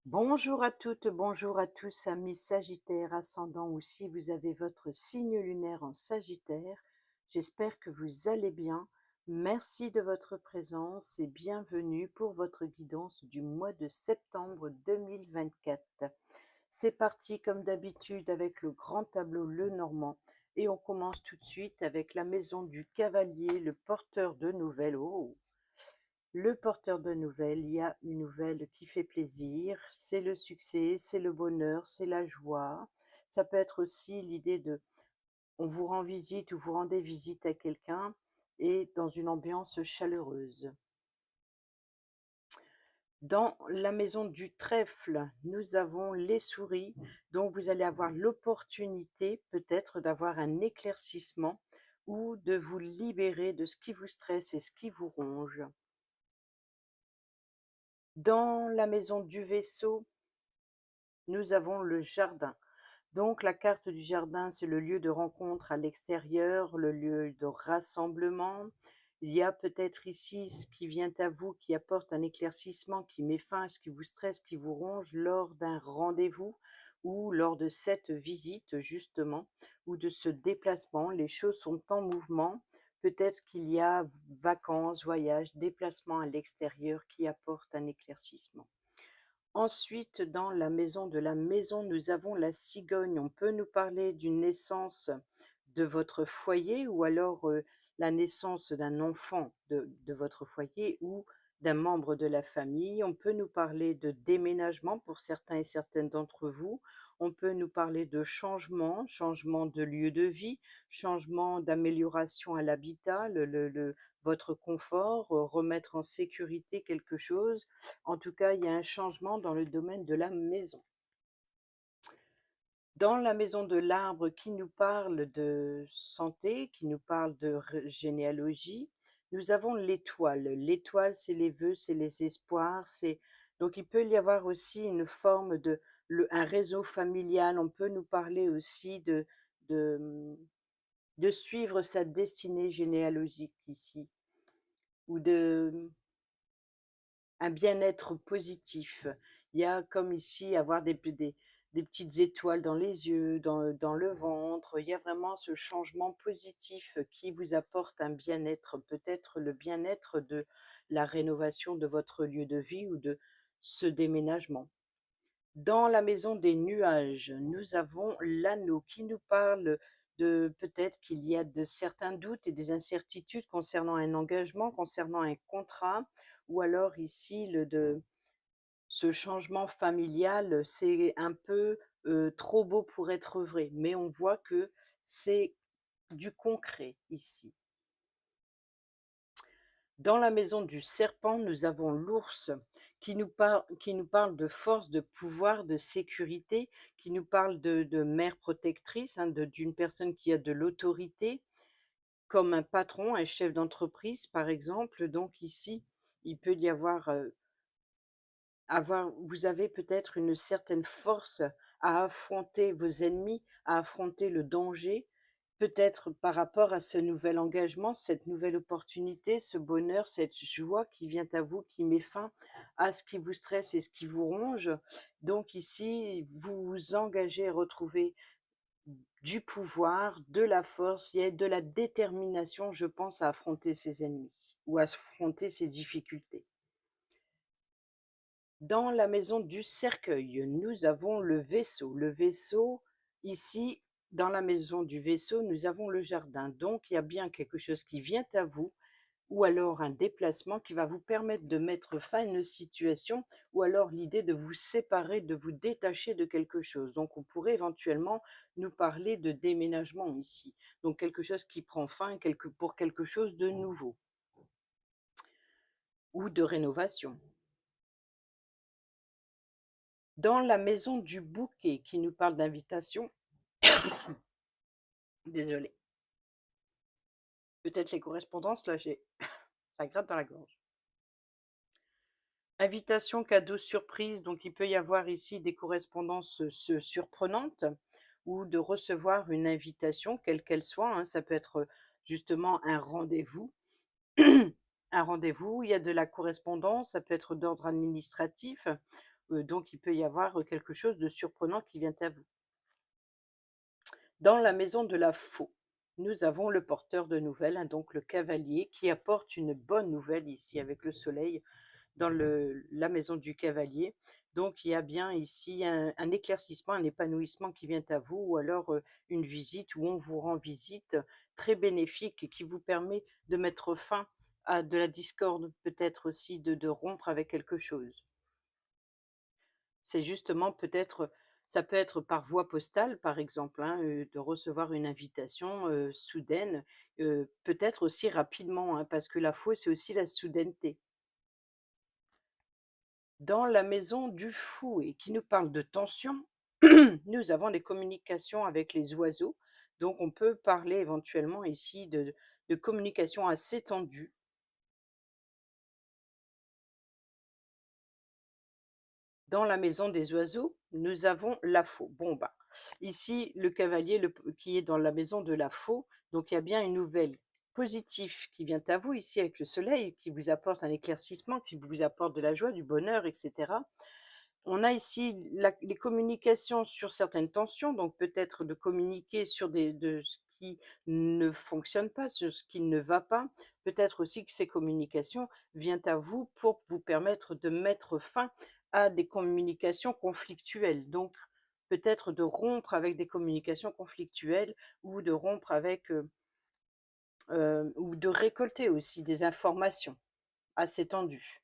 Bonjour à toutes, bonjour à tous, amis Sagittaires, ascendant ou si vous avez votre signe lunaire en Sagittaire. J'espère que vous allez bien. Merci de votre présence et bienvenue pour votre guidance du mois de septembre 2024. C'est parti comme d'habitude avec le grand tableau Le Normand et on commence tout de suite avec la maison du cavalier, le porteur de nouvelles. Oh, le porteur de nouvelles, il y a une nouvelle qui fait plaisir, c'est le succès, c'est le bonheur, c'est la joie. Ça peut être aussi l'idée de on vous rend visite ou vous rendez visite à quelqu'un et dans une ambiance chaleureuse. Dans la maison du trèfle, nous avons les souris, donc vous allez avoir l'opportunité peut-être d'avoir un éclaircissement ou de vous libérer de ce qui vous stresse et ce qui vous ronge. Dans la maison du vaisseau, nous avons le jardin. Donc la carte du jardin, c'est le lieu de rencontre à l'extérieur, le lieu de rassemblement. Il y a peut-être ici ce qui vient à vous, qui apporte un éclaircissement, qui met fin à ce qui vous stresse, qui vous ronge lors d'un rendez-vous ou lors de cette visite justement, ou de ce déplacement. Les choses sont en mouvement. Peut-être qu'il y a vacances, voyages, déplacements à l'extérieur qui apportent un éclaircissement. Ensuite, dans la maison de la maison, nous avons la cigogne. On peut nous parler d'une naissance de votre foyer ou alors la naissance d'un enfant de votre foyer ou d'un membre de la famille. On peut nous parler de déménagement pour certains et certaines d'entre vous. On peut nous parler de changement, changement de lieu de vie, changement d'amélioration à l'habitat, votre confort, remettre en sécurité quelque chose. En tout cas, il y a un changement dans le domaine de la maison. Dans la maison de l'arbre qui nous parle de santé, qui nous parle de généalogie, nous avons l'étoile. L'étoile, c'est les vœux, c'est les espoirs, c'est donc il peut y avoir aussi une forme de un réseau familial. On peut nous parler aussi de, de suivre sa destinée généalogique ici, ou de un bien-être positif. Il y a comme ici avoir des petites étoiles dans les yeux, dans le ventre. Il y a vraiment ce changement positif qui vous apporte un bien-être, peut-être le bien-être de la rénovation de votre lieu de vie ou de ce déménagement. Dans la maison des nuages, nous avons l'anneau qui nous parle de peut-être qu'il y a de certains doutes et des incertitudes concernant un engagement, concernant un contrat, ou alors ici ce changement familial, c'est un peu trop beau pour être vrai, mais on voit que c'est du concret ici. Dans la maison du serpent, nous avons l'ours qui nous parle de force, de pouvoir, de sécurité, qui nous parle de mère protectrice, hein, d'une personne qui a de l'autorité, comme un patron, un chef d'entreprise, par exemple. Donc ici, il peut y vous avez peut-être une certaine force à affronter vos ennemis, à affronter le danger, peut-être par rapport à ce nouvel engagement, cette nouvelle opportunité, ce bonheur, cette joie qui vient à vous, qui met fin à ce qui vous stresse et ce qui vous ronge. Donc ici, vous vous engagez à retrouver du pouvoir, de la force, il y a de la détermination, je pense, à affronter ses ennemis ou à affronter ses difficultés. Dans la maison du cercueil, nous avons le vaisseau. Le vaisseau, ici, dans la maison du vaisseau, nous avons le jardin. Donc, il y a bien quelque chose qui vient à vous, ou alors un déplacement qui va vous permettre de mettre fin à une situation, ou alors l'idée de vous séparer, de vous détacher de quelque chose. Donc, on pourrait éventuellement nous parler de déménagement ici. Donc, quelque chose qui prend fin pour quelque chose de nouveau, ou de rénovation. Dans la maison du bouquet, qui nous parle d'invitation, désolée, peut-être les correspondances, là, ça gratte dans la gorge. Invitation, cadeau, surprise, donc il peut y avoir ici des correspondances surprenantes ou de recevoir une invitation, quelle qu'elle soit, hein. Ça peut être justement un rendez-vous. Un rendez-vous, il y a de la correspondance, ça peut être d'ordre administratif, donc il peut y avoir, quelque chose de surprenant qui vient à vous. Dans la maison de la faux, nous avons le porteur de nouvelles, hein, donc le cavalier qui apporte une bonne nouvelle ici avec le soleil dans la maison du cavalier. Donc il y a bien ici un éclaircissement, un épanouissement qui vient à vous ou alors, une visite où on vous rend visite, très bénéfique et qui vous permet de mettre fin à de la discorde, peut-être aussi de rompre avec quelque chose. C'est justement peut-être, ça peut être par voie postale, par exemple, hein, de recevoir une invitation, soudaine, peut-être aussi rapidement, hein, parce que la faux, c'est aussi la soudaineté. Dans la maison du fou et qui nous parle de tension, nous avons des communications avec les oiseaux, donc on peut parler éventuellement ici de communication assez tendue. Dans la maison des oiseaux, nous avons la faux. Bon, bah, ici, le cavalier qui est dans la maison de la faux, donc il y a bien une nouvelle positive qui vient à vous ici avec le soleil, qui vous apporte un éclaircissement, qui vous apporte de la joie, du bonheur, etc. On a ici les communications sur certaines tensions, donc peut-être de communiquer sur de ce qui ne fonctionne pas, sur ce qui ne va pas. Peut-être aussi que ces communications viennent à vous pour vous permettre de mettre fin à des communications conflictuelles. Donc peut-être de rompre avec des communications conflictuelles ou de rompre avec, ou de récolter aussi des informations assez tendues.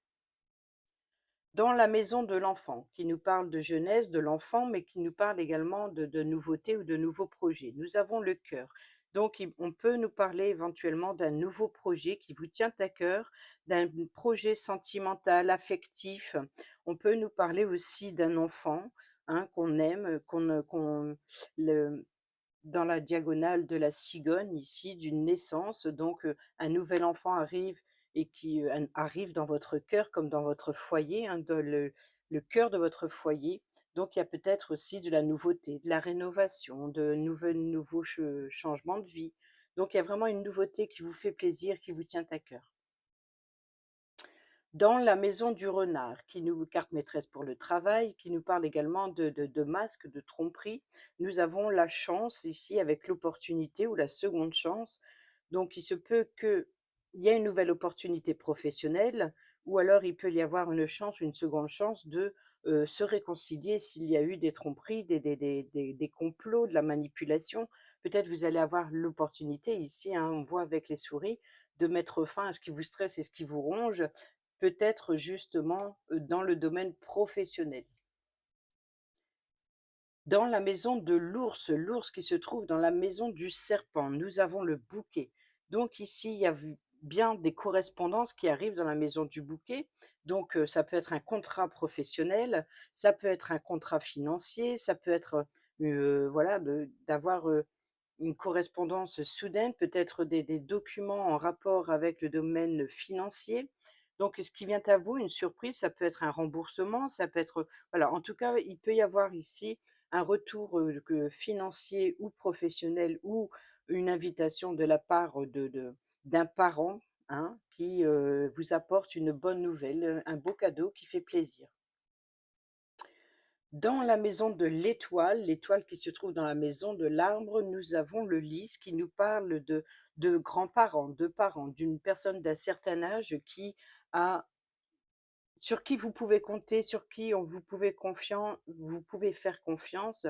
Dans la maison de l'enfant, qui nous parle de jeunesse, de l'enfant, mais qui nous parle également de nouveautés ou de nouveaux projets. Nous avons le cœur. Donc, on peut nous parler éventuellement d'un nouveau projet qui vous tient à cœur, d'un projet sentimental, affectif. On peut nous parler aussi d'un enfant, hein, qu'on aime, le, dans la diagonale de la cigogne ici, d'une naissance, donc un nouvel enfant arrive et qui, arrive dans votre cœur comme dans votre foyer, hein, dans le cœur de votre foyer. Donc il y a peut-être aussi de la nouveauté, de la rénovation, de nouveaux changements de vie. Donc il y a vraiment une nouveauté qui vous fait plaisir, qui vous tient à cœur. Dans la maison du renard, qui nous carte maîtresse pour le travail, qui nous parle également de masques, de tromperie. Nous avons la chance ici avec l'opportunité ou la seconde chance. Donc il se peut qu'il y ait une nouvelle opportunité professionnelle ou alors il peut y avoir une chance, une seconde chance de, se réconcilier s'il y a eu des tromperies, des complots, de la manipulation. Peut-être vous allez avoir l'opportunité ici, hein, on voit avec les souris, de mettre fin à ce qui vous stresse et ce qui vous ronge. Peut-être justement, dans le domaine professionnel. Dans la maison de l'ours qui se trouve dans la maison du serpent, nous avons le bouquet. Donc ici, il y a bien des correspondances qui arrivent dans la maison du bouquet. Donc ça peut être un contrat professionnel, ça peut être un contrat financier, ça peut être, voilà, d'avoir, une correspondance soudaine, peut-être des documents en rapport avec le domaine financier. Donc ce qui vient à vous, une surprise, ça peut être un remboursement, ça peut être, voilà, en tout cas, il peut y avoir ici un retour, financier ou professionnel ou une invitation de la part, d'un parent, hein, qui, vous apporte une bonne nouvelle, un beau cadeau qui fait plaisir. Dans la maison de l'étoile, l'étoile qui se trouve dans la maison de l'arbre, nous avons le lys qui nous parle de grands-parents, de parents, d'une personne d'un certain âge qui a sur qui vous pouvez compter, sur qui vous pouvez faire confiance.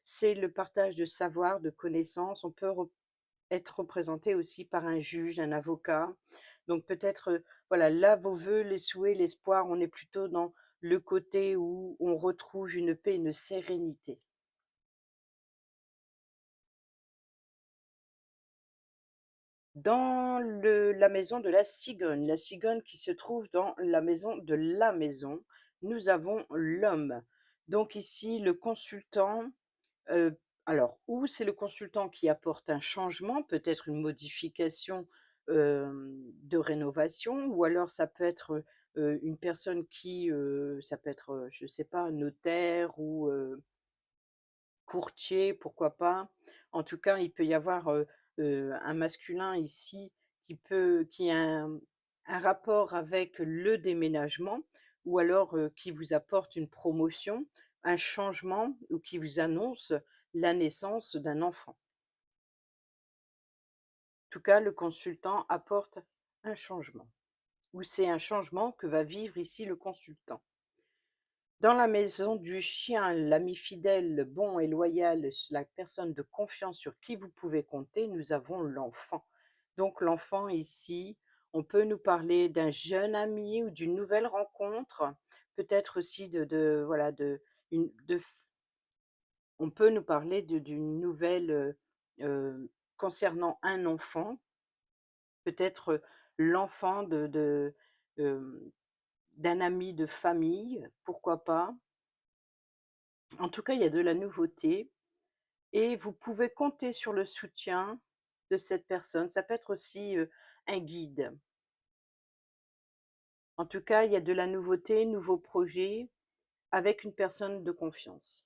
C'est le partage de savoir, de connaissances. On peut être représenté aussi par un juge, un avocat. Donc peut-être, voilà, là, vos vœux, les souhaits, l'espoir, on est plutôt dans le côté où on retrouve une paix, une sérénité. Dans la maison de la cigogne qui se trouve dans la maison de la maison, nous avons l'homme. Donc ici, le consultant, heu, alors ou c'est le consultant qui apporte un changement, peut-être une modification, de rénovation ou alors ça peut être, une personne qui, ça peut être, je ne sais pas, notaire ou, courtier, pourquoi pas. En tout cas, il peut y avoir, un masculin ici qui a un rapport avec le déménagement. ou alors, qui vous apporte une promotion, un changement ou qui vous annonce la naissance d'un enfant. En tout cas, le consultant apporte un changement ou c'est un changement que va vivre ici le consultant. Dans la maison du chien, l'ami fidèle, le bon et loyal, la personne de confiance sur qui vous pouvez compter, nous avons l'enfant. Donc l'enfant ici, on peut nous parler d'un jeune ami ou d'une nouvelle rencontre, peut-être aussi voilà, une de f on peut nous parler d'une nouvelle, concernant un enfant, peut-être, l'enfant hem, d'un ami de famille, pourquoi pas? En tout cas, il y a de la nouveauté et vous pouvez compter sur le soutien de cette personne. Ça peut être aussi, un guide. En tout cas, il y a de la nouveauté, nouveaux projets avec une personne de confiance.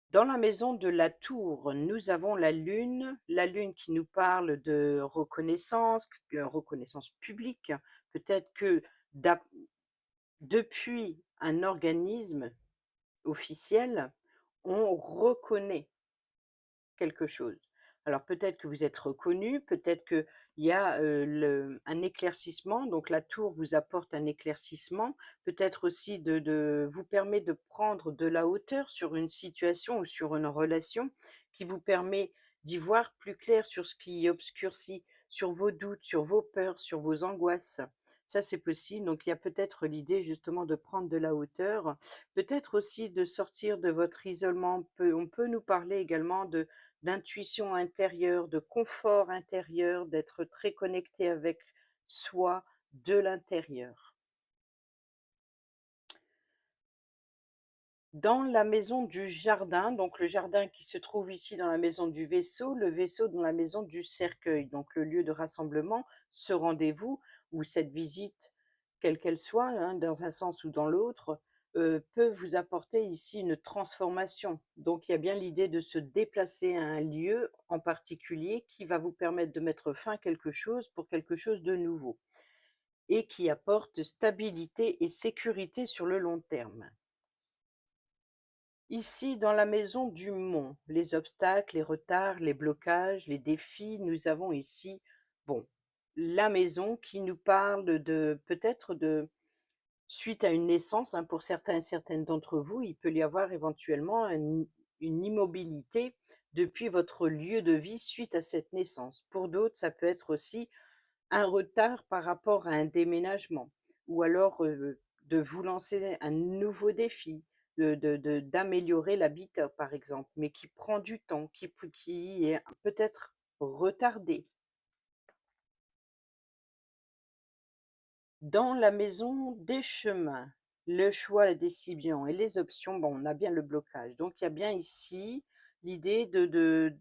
Dans la maison de la tour, nous avons la lune qui nous parle de reconnaissance, reconnaissance publique. Peut-être que d'ap depuis un organisme officiel, on reconnaît quelque chose. Alors peut-être que vous êtes reconnu, peut-être qu'il y a, un éclaircissement, donc la tour vous apporte un éclaircissement, peut-être aussi vous permet de prendre de la hauteur sur une situation ou sur une relation qui vous permet d'y voir plus clair sur ce qui obscurcit, sur vos doutes, sur vos peurs, sur vos angoisses. Ça, c'est possible, donc il y a peut-être l'idée justement de prendre de la hauteur, peut-être aussi de sortir de votre isolement. On peut nous parler également de d'intuition intérieure, de confort intérieur, d'être très connecté avec soi de l'intérieur. Dans la maison du jardin, donc le jardin qui se trouve ici dans la maison du vaisseau, le vaisseau dans la maison du cercueil, donc le lieu de rassemblement, ce rendez-vous ou cette visite, quelle qu'elle soit, hein, dans un sens ou dans l'autre, peut vous apporter ici une transformation. Donc il y a bien l'idée de se déplacer à un lieu en particulier qui va vous permettre de mettre fin à quelque chose pour quelque chose de nouveau et qui apporte stabilité et sécurité sur le long terme. Ici, dans la maison du mont, les obstacles, les retards, les blocages, les défis, nous avons ici, bon, la maison qui nous parle de peut-être de suite à une naissance, hein, pour certains et certaines d'entre vous, il peut y avoir éventuellement une immobilité depuis votre lieu de vie suite à cette naissance. Pour d'autres, ça peut être aussi un retard par rapport à un déménagement ou alors, de vous lancer un nouveau défi, d'améliorer l'habitat, par exemple, mais qui prend du temps, qui est peut-être retardé. Dans la maison des chemins, le choix, la décision et les options, bon, on a bien le blocage. Donc il y a bien ici l'idée de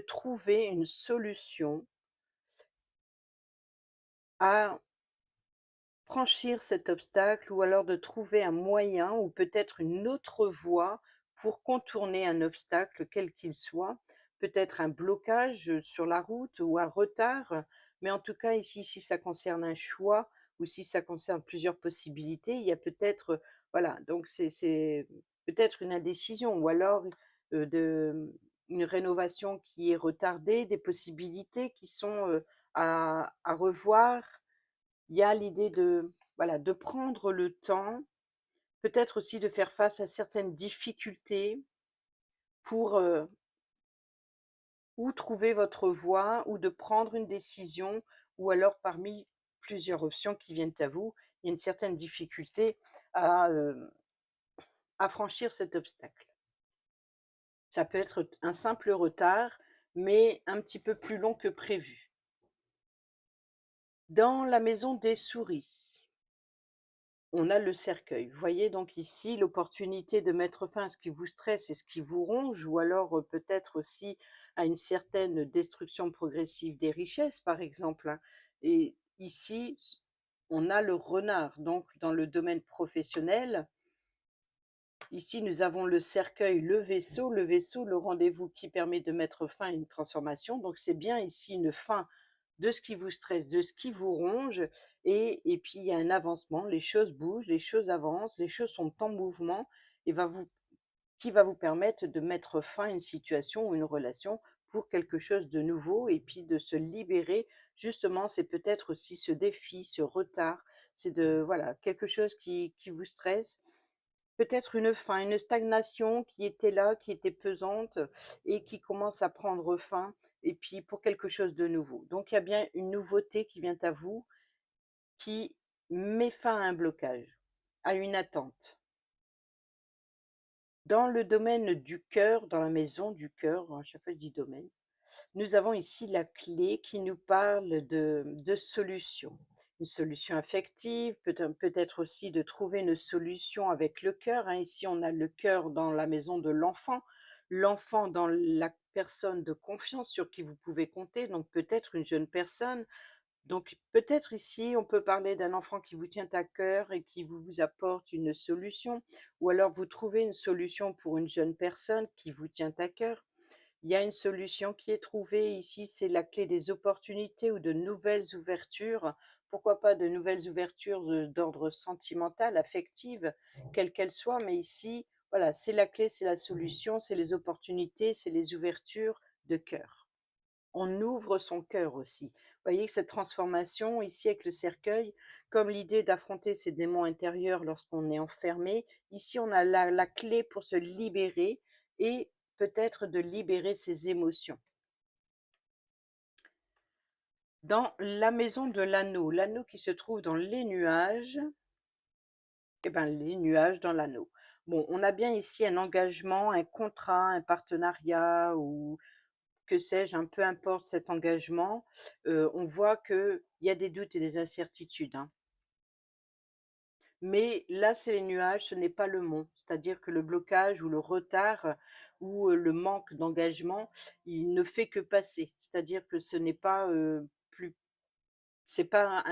trouver une solution à franchir cet obstacle ou alors de trouver un moyen ou peut-être une autre voie pour contourner un obstacle quel qu'il soit, peut-être un blocage, sur la route ou un retard, mais en tout cas ici, si ça concerne un choix ou si ça concerne plusieurs possibilités, il y a peut-être, voilà, donc c'est peut-être une indécision ou alors, une rénovation qui est retardée, des possibilités qui sont, à revoir. Il y a l'idée de, voilà, de prendre le temps, peut-être aussi de faire face à certaines difficultés pour, ou trouver votre voie ou de prendre une décision ou alors parmi plusieurs options qui viennent à vous, il y a une certaine difficulté à franchir cet obstacle. Ça peut être un simple retard, mais un petit peu plus long que prévu. Dans la maison des souris, on a le cercueil. Vous voyez donc ici l'opportunité de mettre fin à ce qui vous stresse et ce qui vous ronge, ou alors peut-être aussi à une certaine destruction progressive des richesses, par exemple, hein. Et ici, on a le renard. Donc, dans le domaine professionnel, ici, nous avons le cercueil, le vaisseau, le rendez-vous qui permet de mettre fin à une transformation. Donc, c'est bien ici une fin de ce qui vous stresse, de ce qui vous ronge et puis il y a un avancement, les choses bougent, les choses avancent, les choses sont en mouvement et qui va vous permettre de mettre fin à une situation ou une relation pour quelque chose de nouveau et puis de se libérer. Justement, c'est peut-être aussi ce défi, ce retard, c'est de voilà, quelque chose qui vous stresse. Peut-être une fin, une stagnation qui était là, qui était pesante et qui commence à prendre fin et puis pour quelque chose de nouveau. Donc il y a bien une nouveauté qui vient à vous, qui met fin à un blocage, à une attente. Dans le domaine du cœur, dans la maison du cœur, à chaque fois je dis domaine, nous avons ici la clé qui nous parle de solution. Une solution affective, peut-être aussi de trouver une solution avec le cœur, hein. Ici, on a le cœur dans la maison de l'enfant, l'enfant dans la personne de confiance sur qui vous pouvez compter, donc peut-être une jeune personne. Donc peut-être ici, on peut parler d'un enfant qui vous tient à cœur et qui vous apporte une solution, ou alors vous trouvez une solution pour une jeune personne qui vous tient à cœur. Il y a une solution qui est trouvée ici, c'est la clé des opportunités ou de nouvelles ouvertures. Pourquoi pas de nouvelles ouvertures d'ordre sentimental, affective, quelle qu'elle soit, mais ici, voilà, c'est la clé, c'est la solution, c'est les opportunités, c'est les ouvertures de cœur. On ouvre son cœur aussi. Vous voyez que cette transformation ici avec le cercueil, comme l'idée d'affronter ses démons intérieurs lorsqu'on est enfermé, ici on a la clé pour se libérer et peut-être de libérer ses émotions. Dans la maison de l'anneau qui se trouve dans les nuages, eh ben, les nuages dans l'anneau. Bon, on a bien ici un engagement, un contrat, un partenariat ou que sais-je, hein, peu importe cet engagement, on voit qu'il y a des doutes et des incertitudes, hein. Mais là, c'est les nuages, ce n'est pas le mont. C'est-à-dire que le blocage ou le retard ou, le manque d'engagement, il ne fait que passer. C'est-à-dire que ce n'est pas, plus c'est pas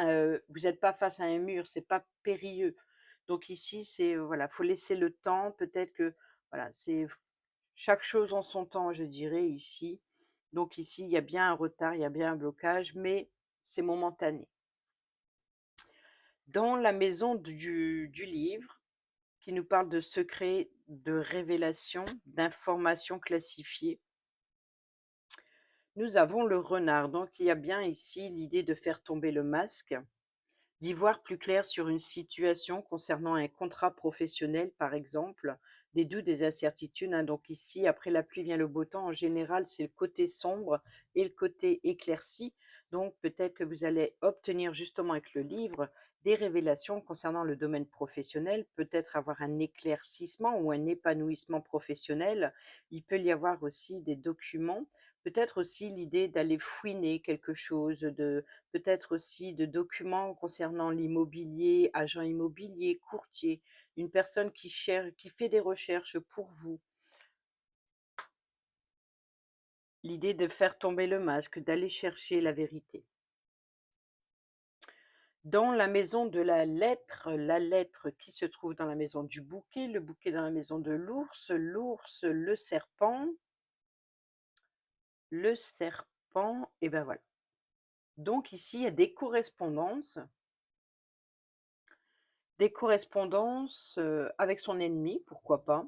vous n'êtes pas face à un mur, c'est pas périlleux. Donc ici, c'est, voilà, faut laisser le temps, peut-être que, voilà, c'est chaque chose en son temps, je dirais ici. Donc ici, il y a bien un retard, il y a bien un blocage, mais c'est momentané. Dans la maison du livre, qui nous parle de secrets, de révélations, d'informations classifiées, nous avons le renard. Donc il y a bien ici l'idée de faire tomber le masque, d'y voir plus clair sur une situation concernant un contrat professionnel, par exemple, des doutes, des incertitudes, hein. Donc ici, après la pluie vient le beau temps. En général, c'est le côté sombre et le côté éclairci. Donc peut-être que vous allez obtenir justement avec le livre des révélations concernant le domaine professionnel, peut-être avoir un éclaircissement ou un épanouissement professionnel. Il peut y avoir aussi des documents, peut-être aussi l'idée d'aller fouiner quelque chose, de peut-être aussi de documents concernant l'immobilier, agent immobilier, courtier, une personne qui fait des recherches pour vous. L'idée de faire tomber le masque, d'aller chercher la vérité. Dans la maison de la lettre qui se trouve dans la maison du bouquet, le bouquet dans la maison de l'ours, le serpent, et ben voilà. Donc ici, il y a des correspondances, avec son ennemi, pourquoi pas.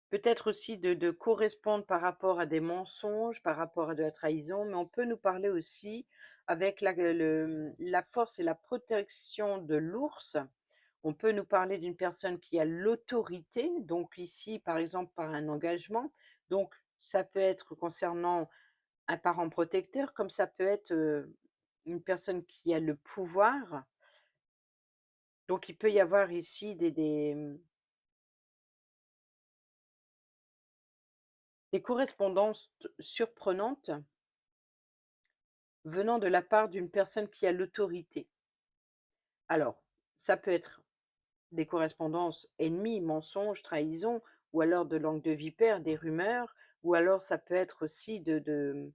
Peut-être aussi de correspondre par rapport à des mensonges, par rapport à de la trahison, mais on peut nous parler aussi avec la force et la protection de l'ours. On peut nous parler d'une personne qui a l'autorité, donc ici, par exemple, par un engagement. Donc ça peut être concernant un parent protecteur, comme ça peut être, une personne qui a le pouvoir. Donc il peut y avoir ici des correspondances surprenantes venant de la part d'une personne qui a l'autorité. Alors, ça peut être des correspondances ennemies, mensonges, trahison, ou alors de langue de vipère, des rumeurs, ou alors ça peut être aussi le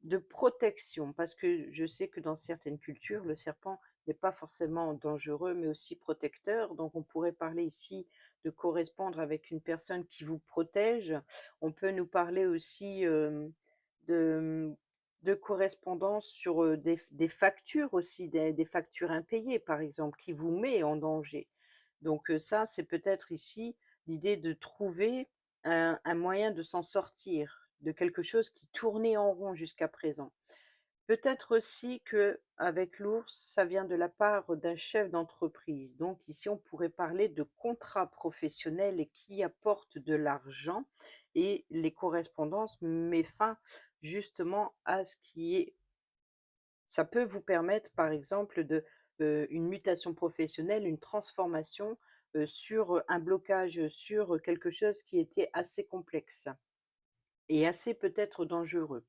de protection. Parce que je sais que dans certaines cultures, le serpent n'est pas forcément dangereux, mais aussi protecteur. Donc on pourrait parler ici de correspondre avec une personne qui vous protège. On peut nous parler aussi, de de correspondance sur, des factures aussi, des factures impayées, par exemple, qui vous met en danger. Donc, ça, c'est peut-être ici l'idée de trouver un moyen de s'en sortir, de quelque chose qui tournait en rond jusqu'à présent. Peut-être aussi que avec l'ours, ça vient de la part d'un chef d'entreprise. Donc ici, on pourrait parler de contrat professionnel et qui apporte de l'argent et les correspondances met fin justement à ce qui est ça peut vous permettre, par exemple, une mutation professionnelle, une transformation, sur, un blocage, sur, quelque chose qui était assez complexe et assez peut-être dangereux.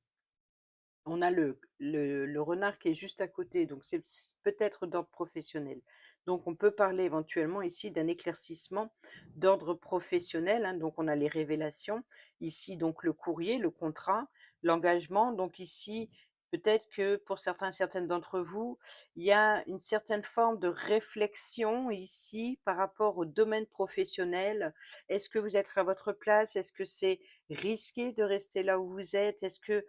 On a le renard qui est juste à côté, donc c'est peut-être d'ordre professionnel. Donc on peut parler éventuellement ici d'un éclaircissement d'ordre professionnel, hein, donc on a les révélations, ici donc le courrier, le contrat, l'engagement, donc ici, peut-être que pour certaines d'entre vous, il y a une certaine forme de réflexion ici par rapport au domaine professionnel. Est-ce que vous êtes à votre place? Est-ce que c'est risqué de rester là où vous êtes? Est-ce que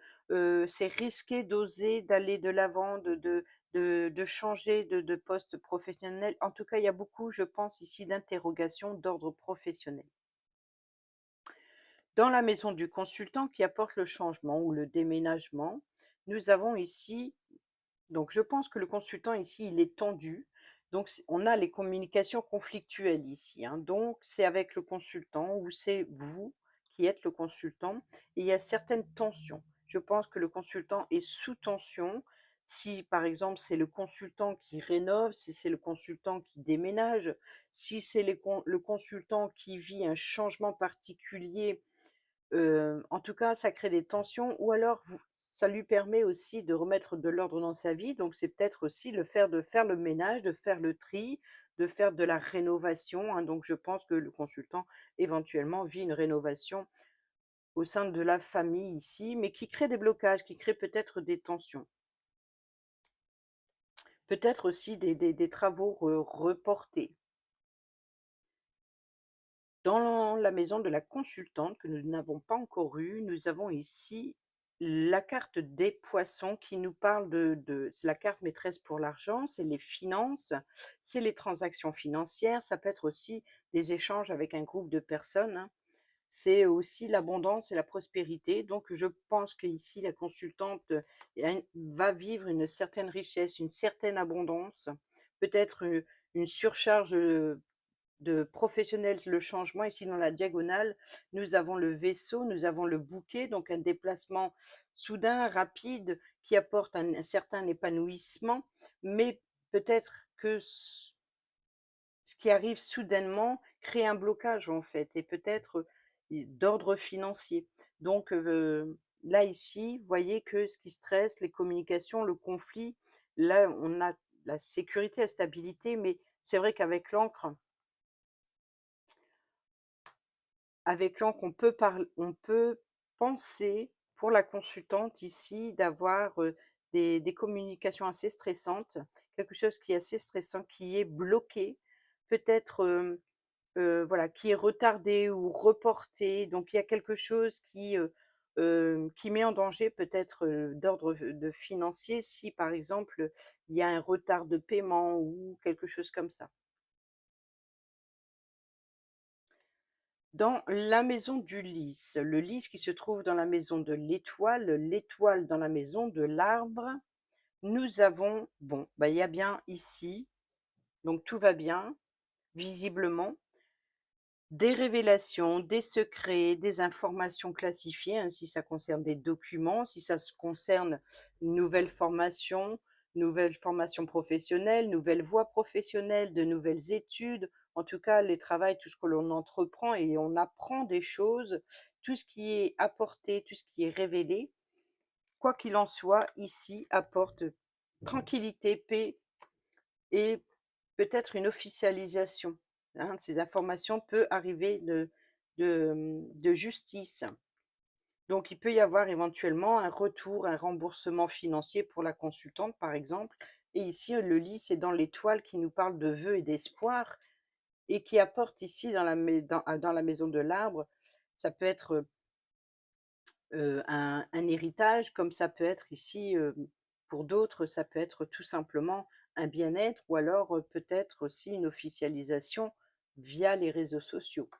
c'est risqué d'oser, d'aller de l'avant, de changer de poste professionnel. En tout cas, il y a beaucoup, je pense ici, d'interrogations d'ordre professionnel. Dans la maison du consultant qui apporte le changement ou le déménagement, nous avons ici donc je pense que le consultant ici, il est tendu. Donc on a les communications conflictuelles ici, hein. Donc c'est avec le consultant ou c'est vous qui êtes le consultant et il y a certaines tensions. Je pense que le consultant est sous tension. Si par exemple c'est le consultant qui rénove, si c'est le consultant qui déménage, si c'est le consultant qui vit un changement particulier. En tout cas, ça crée des tensions ou alors vous ça lui permet aussi de remettre de l'ordre dans sa vie, donc c'est peut-être aussi de faire le ménage, de faire le tri, de faire de la rénovation, hein. Donc je pense que le consultant, éventuellement, vit une rénovation au sein de la famille ici, mais qui crée des blocages, qui crée peut-être des tensions. Peut-être aussi des travaux reportés. Dans la maison de la consultante que nous n'avons pas encore eue, nous avons ici la carte des poissons qui nous parle c'est la carte maîtresse pour l'argent, c'est les finances, c'est les transactions financières, ça peut être aussi des échanges avec un groupe de personnes, hein. C'est aussi l'abondance et la prospérité. Donc je pense qu'ici la consultante, va vivre une certaine richesse, une certaine abondance, peut-être, une surcharge, de professionnels, le changement. Ici, dans la diagonale, nous avons le vaisseau, nous avons le bouquet, donc un déplacement soudain, rapide, qui apporte un certain épanouissement, mais peut-être que ce qui arrive soudainement crée un blocage, en fait, et peut-être d'ordre financier. Donc, là, ici, vous voyez que ce qui stresse, les communications, le conflit, là, on a la sécurité, la stabilité, mais c'est vrai qu'avec l'encre, on peut penser, pour la consultante ici, d'avoir, des communications assez stressantes, quelque chose qui est assez stressant, qui est bloqué, peut-être, voilà, qui est retardé ou reporté. Donc il y a quelque chose qui met en danger peut-être, d'ordre de financier si, par exemple, il y a un retard de paiement ou quelque chose comme ça. Dans la maison du lys, le lys qui se trouve dans la maison de l'étoile, l'étoile dans la maison de l'arbre, nous avons bon, bah, il y a bien ici, donc tout va bien, visiblement, des révélations, des secrets, des informations classifiées, hein, si ça concerne des documents, si ça se concerne une nouvelle formation professionnelle, nouvelle voie professionnelle, de nouvelles études. En tout cas, les travails, tout ce que l'on entreprend et on apprend des choses, tout ce qui est apporté, tout ce qui est révélé, quoi qu'il en soit, ici, apporte tranquillité, paix et peut-être une officialisation, hein, de ces informations peut arriver de justice. Donc il peut y avoir éventuellement un retour, un remboursement financier pour la consultante, par exemple. Et ici, le lit, c'est dans l'étoile qui nous parle de vœux et d'espoir et qui apporte ici dans la maison de l'arbre, ça peut être, un héritage, comme ça peut être ici, pour d'autres, ça peut être tout simplement un bien-être ou alors, peut-être aussi une officialisation via les réseaux sociaux.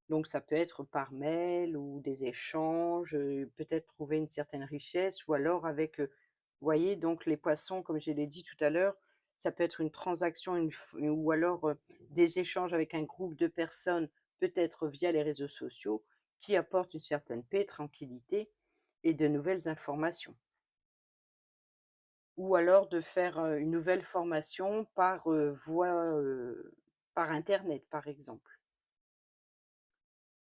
Donc ça peut être par mail ou des échanges, peut-être trouver une certaine richesse ou alors avec, vous voyez donc les poissons comme je l'ai dit tout à l'heure, ça peut être une transaction, une f ou alors, des échanges avec un groupe de personnes, peut-être via les réseaux sociaux, qui apportent une certaine paix, tranquillité et de nouvelles informations. Ou alors de faire, une nouvelle formation par, voie, par internet par exemple.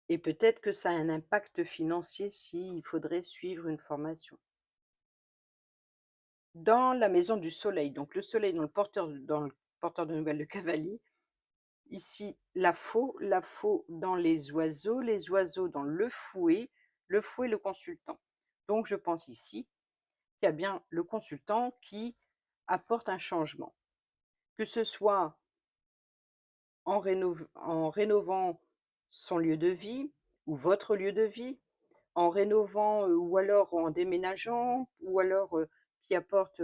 Et peut-être que ça a un impact financier s'il faudrait suivre une formation. Dans la maison du soleil, donc le soleil dans le porteur de nouvelles, le cavalier, ici la faux dans les oiseaux dans le fouet le consultant. Donc je pense ici qu'il y a bien le consultant qui apporte un changement. Que ce soit en rénovant son lieu de vie ou votre lieu de vie, en rénovant, ou alors en déménageant, ou alors, qui apporte,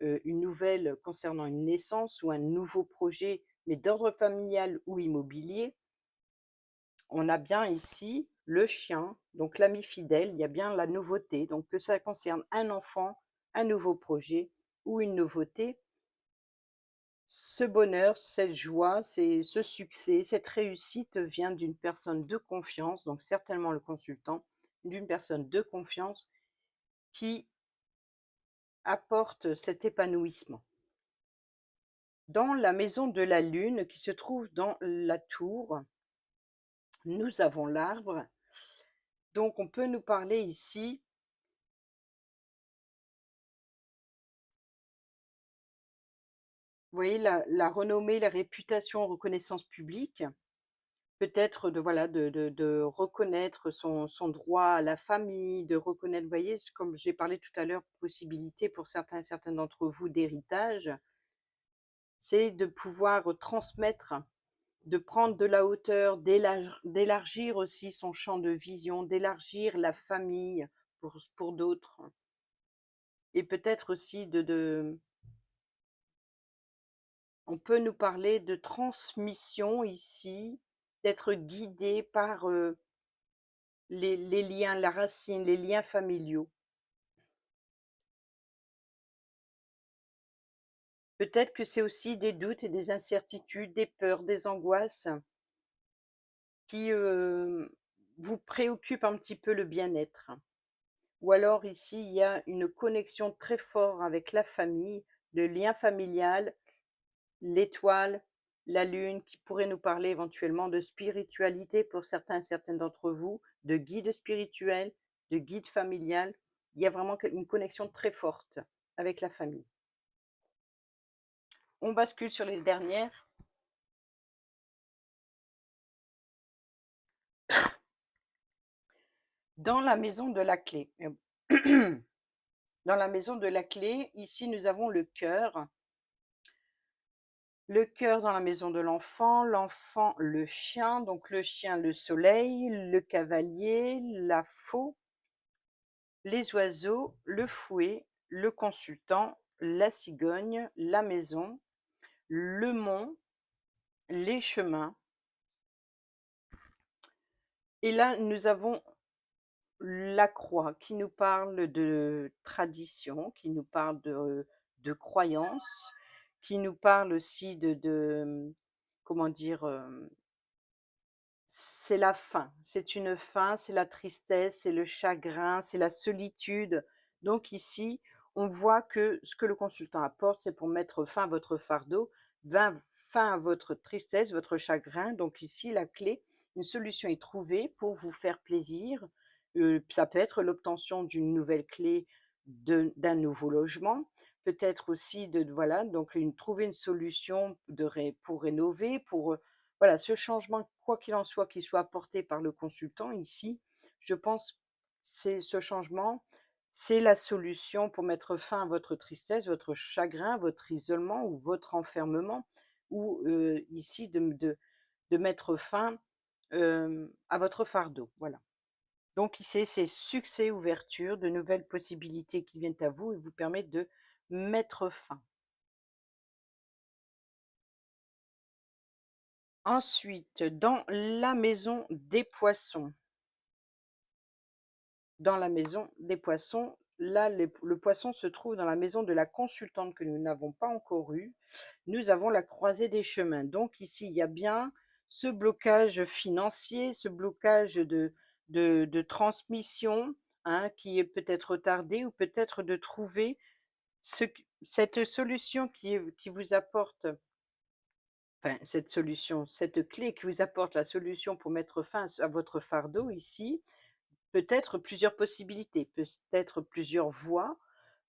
une nouvelle concernant une naissance ou un nouveau projet, mais d'ordre familial ou immobilier. On a bien ici le chien, donc l'ami fidèle, il y a bien la nouveauté, donc que ça concerne un enfant, un nouveau projet ou une nouveauté, ce bonheur, cette joie, ce succès, cette réussite vient d'une personne de confiance, donc certainement le consultant, d'une personne de confiance qui apporte cet épanouissement. Dans la maison de la lune qui se trouve dans la tour, nous avons l'arbre. Donc on peut nous parler ici, vous voyez la renommée, la réputation, reconnaissance publique, peut-être de voilà, de reconnaître son droit à la famille, de reconnaître, vous voyez, comme j'ai parlé tout à l'heure, possibilité pour certains d'entre vous d'héritage, c'est de pouvoir transmettre. De prendre de la hauteur, d'élargir aussi son champ de vision, d'élargir la famille pour d'autres et peut-être aussi on peut nous parler de transmission ici, d'être guidé par, les liens, la racine, les liens familiaux. Peut-être que c'est aussi des doutes et des incertitudes, des peurs, des angoisses qui, vous préoccupent un petit peu le bien-être. Ou alors ici, il y a une connexion très forte avec la famille, le lien familial, l'étoile, la lune qui pourrait nous parler éventuellement de spiritualité pour certaines d'entre vous, de guide spirituel, de guide familial. Il y a vraiment une connexion très forte avec la famille. On bascule sur les dernières. Dans la maison de la clé. Dans la maison de la clé, ici nous avons le cœur. Le cœur dans la maison de l'enfant, l'enfant, le chien, donc le chien, le soleil, le cavalier, la faux, les oiseaux, le fouet, le consultant, la cigogne, la maison, le mont, les chemins. Et là, nous avons la croix qui nous parle de tradition, qui nous parle de croyance, qui nous parle aussi comment dire, c'est la fin, c'est une fin, c'est la tristesse, c'est le chagrin, c'est la solitude. Donc ici, on voit que ce que le consultant apporte, c'est pour mettre fin à votre fardeau, fin à votre tristesse, votre chagrin. Donc ici, la clé, une solution est trouvée pour vous faire plaisir. Ça peut être l'obtention d'une nouvelle clé d'un nouveau logement, peut-être aussi voilà, donc trouver une solution pour rénover, voilà, ce changement, quoi qu'il en soit, qui soit apporté par le consultant ici, je pense, c'est ce changement, c'est la solution pour mettre fin à votre tristesse, votre chagrin, votre isolement ou votre enfermement ou, ici de mettre fin, à votre fardeau, voilà. Donc ici, c'est succès, ouverture, de nouvelles possibilités qui viennent à vous et vous permettent de mettre fin. Ensuite, dans la maison des poissons. Dans la maison des poissons, là, le poisson se trouve dans la maison de la consultante que nous n'avons pas encore eue. Nous avons la croisée des chemins. Donc ici, il y a bien ce blocage financier, ce blocage de transmission, hein, qui est peut-être retardé ou peut-être de trouver cette solution qui vous apporte, enfin cette solution, cette clé qui vous apporte la solution pour mettre fin à votre fardeau ici. Peut-être plusieurs possibilités, peut-être plusieurs voies,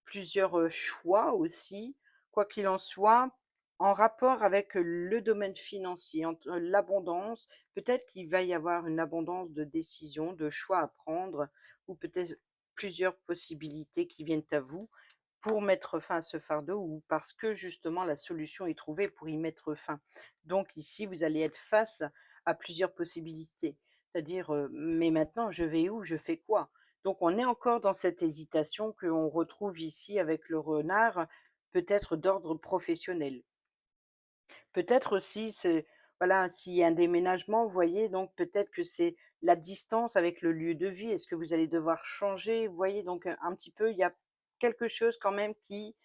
plusieurs, choix aussi. Quoi qu'il en soit, en rapport avec le domaine financier, entre l'abondance, peut-être qu'il va y avoir une abondance de décisions, de choix à prendre ou peut-être plusieurs possibilités qui viennent à vous pour mettre fin à ce fardeau ou parce que justement la solution est trouvée pour y mettre fin. Donc ici, vous allez être face à plusieurs possibilités. C'est-à-dire, «Mais maintenant je vais où? Je fais quoi?» Donc on est encore dans cette hésitation qu'on retrouve ici avec le renard, peut-être d'ordre professionnel. Peut-être aussi c'est voilà, s'il y a un déménagement, vous voyez? Donc peut-être que c'est la distance avec le lieu de vie. Est-ce que vous allez devoir changer? Vous voyez? Donc, un petit peu, il y a quelque chose quand même qui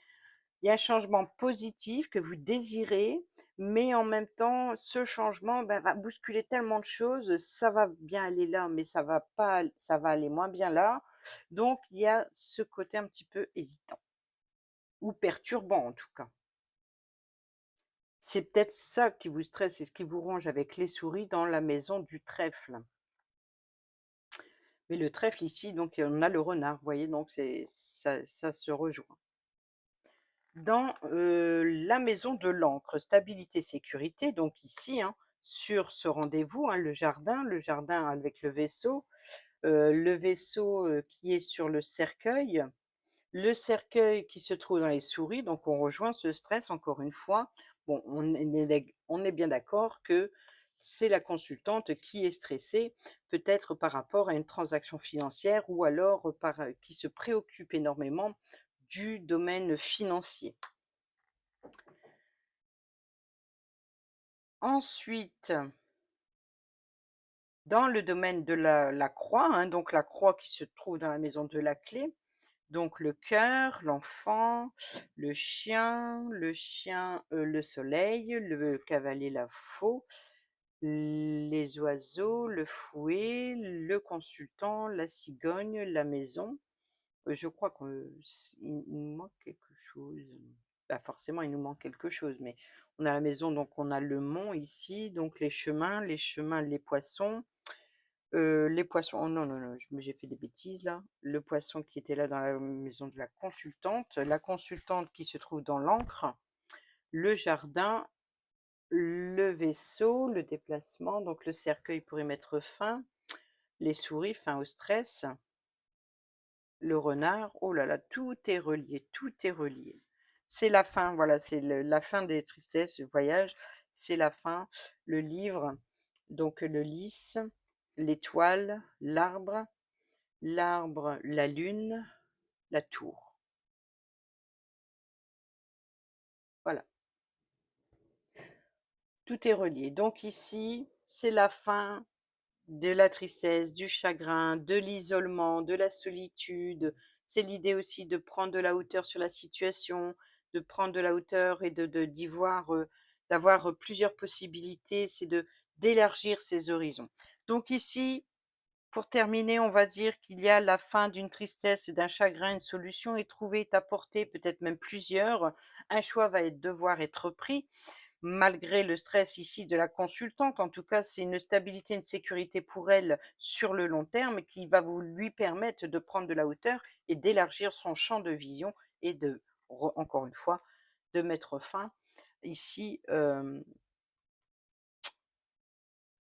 il y a un changement positif que vous désirez, mais en même temps, ce changement, bah, va bousculer tellement de choses. Ça va bien aller là, mais ça va pas ça va aller moins bien là. Donc il y a ce côté un petit peu hésitant ou perturbant en tout cas. C'est peut-être ça qui vous stresse et ce qui vous ronge avec les souris dans la maison du trèfle. Mais le trèfle ici, donc on a le renard, vous voyez? Donc c'est ça se rejoint. Dans, la maison de l'encre, stabilité, sécurité, donc ici, hein, sur ce rendez-vous, hein, le jardin avec le vaisseau, qui est sur le cercueil qui se trouve dans les souris, donc on rejoint ce stress encore une fois. Bon, on est bien d'accord que c'est la consultante qui est stressée, peut-être par rapport à une transaction financière ou alors, qui se préoccupe énormément du domaine financier. Ensuite, dans le domaine de la croix, hein, donc la croix qui se trouve dans la maison de la clé, donc le cœur, l'enfant, le soleil, le cavalier, la faux, les oiseaux, le fouet, le consultant, la cigogne, la maison. Je crois qu'il nous manque quelque chose. Bah, forcément, il nous manque quelque chose, mais on a la maison, donc on a le mont ici, donc les poissons, les poissons oh non, non, non, j'ai fait des bêtises là. Le poisson qui était là dans la maison de la consultante qui se trouve dans l'ancre, le jardin, le vaisseau, le déplacement, donc le cercueil pour y mettre fin, les souris, fin au stress. Le renard, oh là là, tout est relié, tout est relié. C'est la fin, voilà, c'est la fin des tristesses, le voyage, c'est la fin. Le livre, donc le lys, l'étoile, l'arbre, la lune, la tour. Voilà, tout est relié. Donc ici, c'est la fin de la tristesse, du chagrin, de l'isolement, de la solitude. C'est l'idée aussi de prendre de la hauteur sur la situation, de prendre de la hauteur et d'y voir, d'avoir, plusieurs possibilités, c'est d'élargir ses horizons. Donc ici, pour terminer, on va dire qu'il y a la fin d'une tristesse, d'un chagrin, une solution est trouvée, est apportée, peut-être même plusieurs. Un choix va devoir être pris. Malgré le stress ici de la consultante, en tout cas, c'est une stabilité, une sécurité pour elle sur le long terme qui va vous lui permettre de prendre de la hauteur et d'élargir son champ de vision et encore une fois, de mettre fin ici,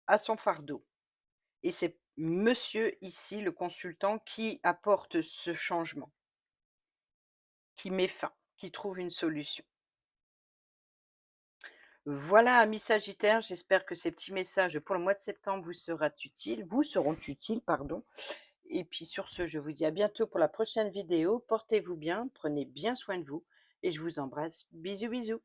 à son fardeau. Et c'est monsieur ici, le consultant, qui apporte ce changement, qui met fin, qui trouve une solution. Voilà, amis Sagittaires, j'espère que ces petits messages pour le mois de septembre vous seront utiles, pardon. Et puis sur ce, je vous dis à bientôt pour la prochaine vidéo. Portez-vous bien, prenez bien soin de vous et je vous embrasse. Bisous, bisous.